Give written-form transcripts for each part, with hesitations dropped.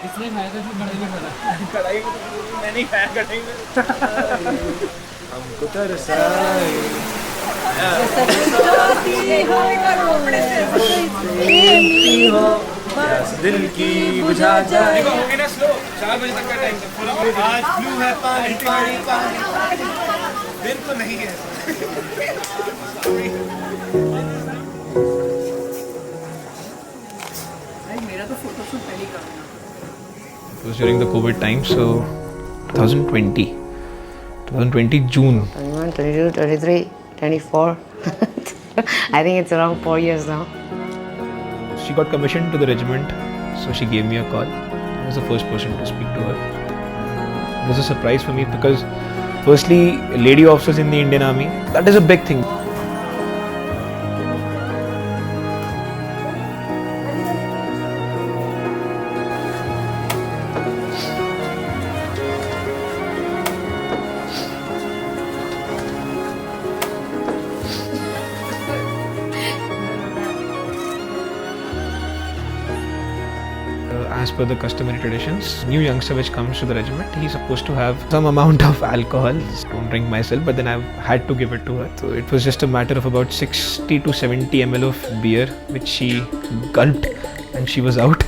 इसने खाया था फिर कढ़ाई में खाना। कढ़ाई में तो मैंने ही खाया कढ़ाई में। हमको तरसाए दिल की बुझा जाए। होगी ना स्लो, 4 बजे तक का टाइम था। आज ब्लू है पानी पानी पानी, दिन तो नहीं है। मेरा तो फोटो शूट पहले ही करना। It was during the COVID time, so 2020 June. 21, 22, 23, 24. I think it's around 4 years now. She got commissioned to the regiment, so she gave me a call. I was the first person to speak to her. It was a surprise for me because, firstly, lady officers in the Indian Army, that is a big thing. As per the customary traditions, new youngster which comes to the regiment, he's supposed to have some amount of alcohol. Don't drink myself, but then I've had to give it to her. So it was just a matter of about 60 to 70 ml of beer, which she gulped, and she was out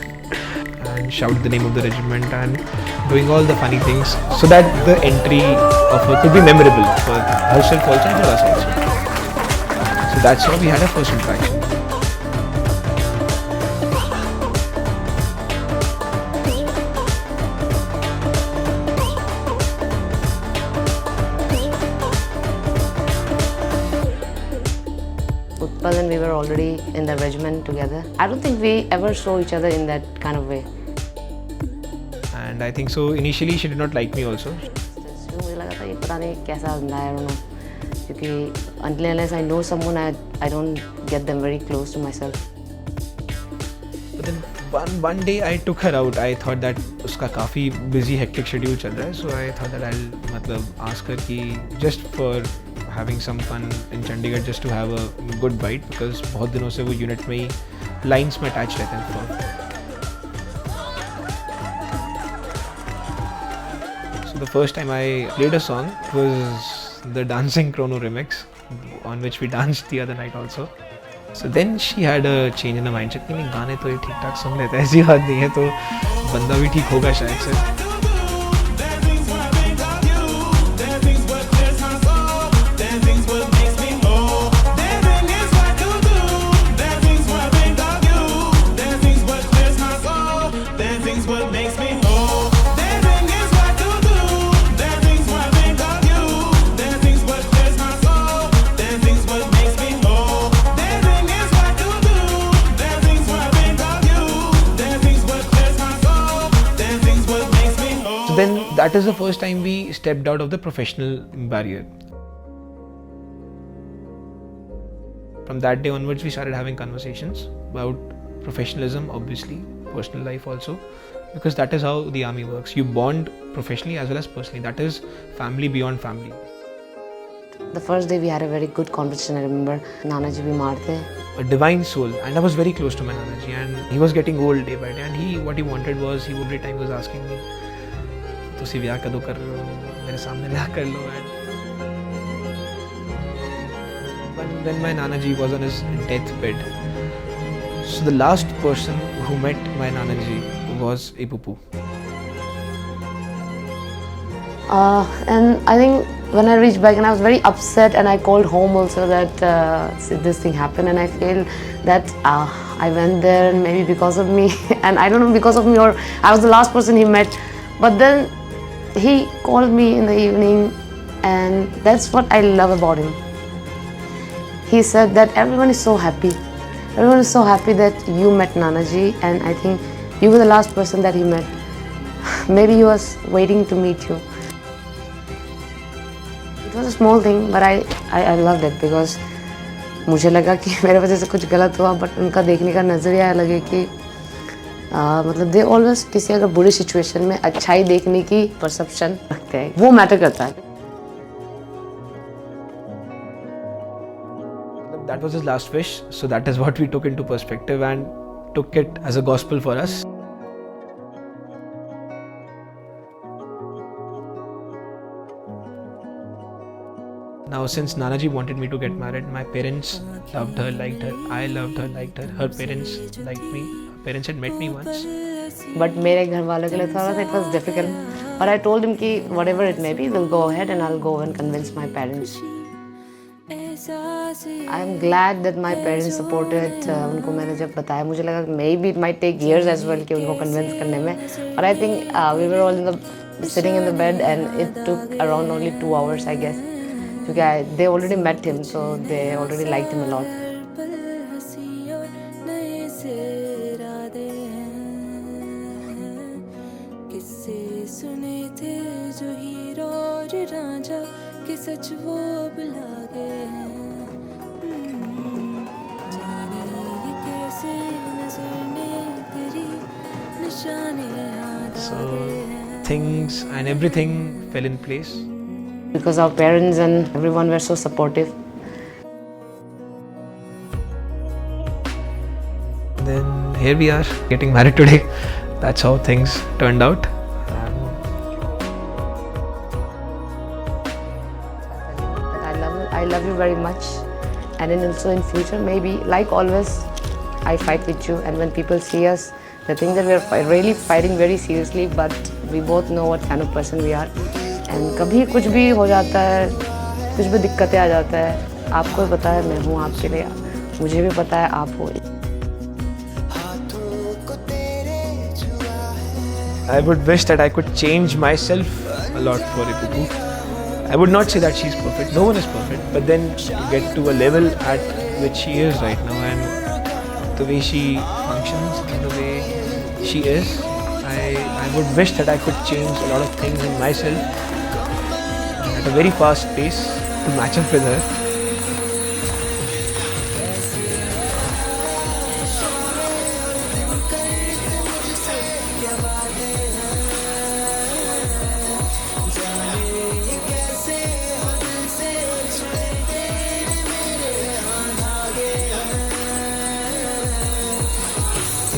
and shouted the name of the regiment and doing all the funny things so that the entry of her could be memorable for herself also and for us also. So that's how we had our first interaction. Utpal and we were already in the regiment together. I don't think we ever saw each other in that kind of way. And I think so initially she did not like me also. मुझे लगा था ये पता नहीं कैसा बंदा है, I don't know. क्योंकि until unless I know someone, I don't get them very close to myself. But then one day I took her out. I thought that उसका काफ़ी busy hectic schedule चल रहा है, so I thought that I'll मतलब ask her कि just for having some fun in Chandigarh, just to have a good bite, because बहुत दिनों से वो unit में ही lines में attach रहते हैं. So the first time I played a song was the Dancing Chrono remix, on which we danced the other night also. So then she had a change in her mindset कि नहीं गाने तो ये ठीक ठाक सुन लेते हैं, ऐसी बात नहीं है, तो बंदा भी ठीक होगा शायद से. Then that is the first time we stepped out of the professional barrier. From that day onwards, we started having conversations about professionalism, obviously, personal life also, because that is how the army works. You bond professionally as well as personally. That is family beyond family. The first day we had a very good conversation. I remember Nana ji bimar the. A divine soul, and I was very close to my Nana ji, and he was getting old day by day, and what he wanted was, he every time was asking me, तुसी ब्याह कदों कर रहे हो, मेरे सामने ब्याह कर लो. And when my Nana ji was on his deathbed, so the last person who met my Nana ji was Ipupu. And I think when I reached back, and I was very upset, and I called home also that this thing happened, and I feel that I went there maybe because of me, and I don't know, because of me, or I was the last person he met. But then he called me in the evening, and that's what I love about him. He said that everyone is so happy. Everyone is so happy that you met Nana ji, and I think you were the last person that he met. Maybe he was waiting to meet you. It was a small thing, but I loved it because मुझे लगा कि मेरे वजह से कुछ गलत हुआ, but उनका देखने का नज़रिया अलग है कि मतलब दे ऑलवेज किसी अगर बुरी सिचुएशन में अच्छाई देखने की परसेप्शन रखते हैं, वो मैटर करता है. That was his last wish, so that is what we took into perspective and took it as a gospel for us. Now, since Nanaji wanted me to get married, my parents loved her, liked her. I loved her, liked her. Her parents liked me. Her parents had met me once. But मेरे घर वालों के लिए थोड़ा सा it was difficult. But I told him कि whatever it may be, we'll go ahead and I'll go and convince my parents. I'm glad that my parents supported. उनको मैंने जब बताया, मुझे लगा maybe it might take years as well कि उनको convince करने में. But I think we were all sitting in the bed and it took around only 2 hours, I guess. Because they already met him, so they already liked him a lot. So things and everything fell in place. Because our parents and everyone were so supportive. Then here we are, getting married today. That's how things turned out. I love you very much, and then also in future, maybe like always, I fight with you. And when people see us, they think that we are really fighting very seriously. But we both know what kind of person we are. And कभी कुछ भी हो जाता है, कुछ भी दिक्कतें आ जाता है, आपको भी पता है मैं हूँ आपके लिए, मुझे भी पता है आप हो. I would wish that I could change myself a lot for Ipupu. I would not say that she's perfect. No one is perfect. But then you get to a level at which she is right now, and the way she functions and the way she is, I would wish that I could change a lot of things in myself at a very fast pace to match up with her.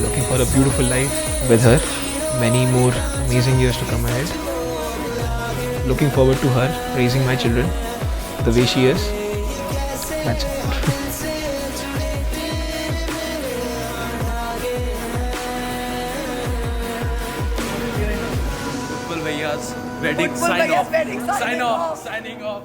Looking for a beautiful life with her, many more amazing years to come ahead. Looking forward to her raising my children the way she is. That's it. Utpal Bhaiya's wedding sign off. Signing off.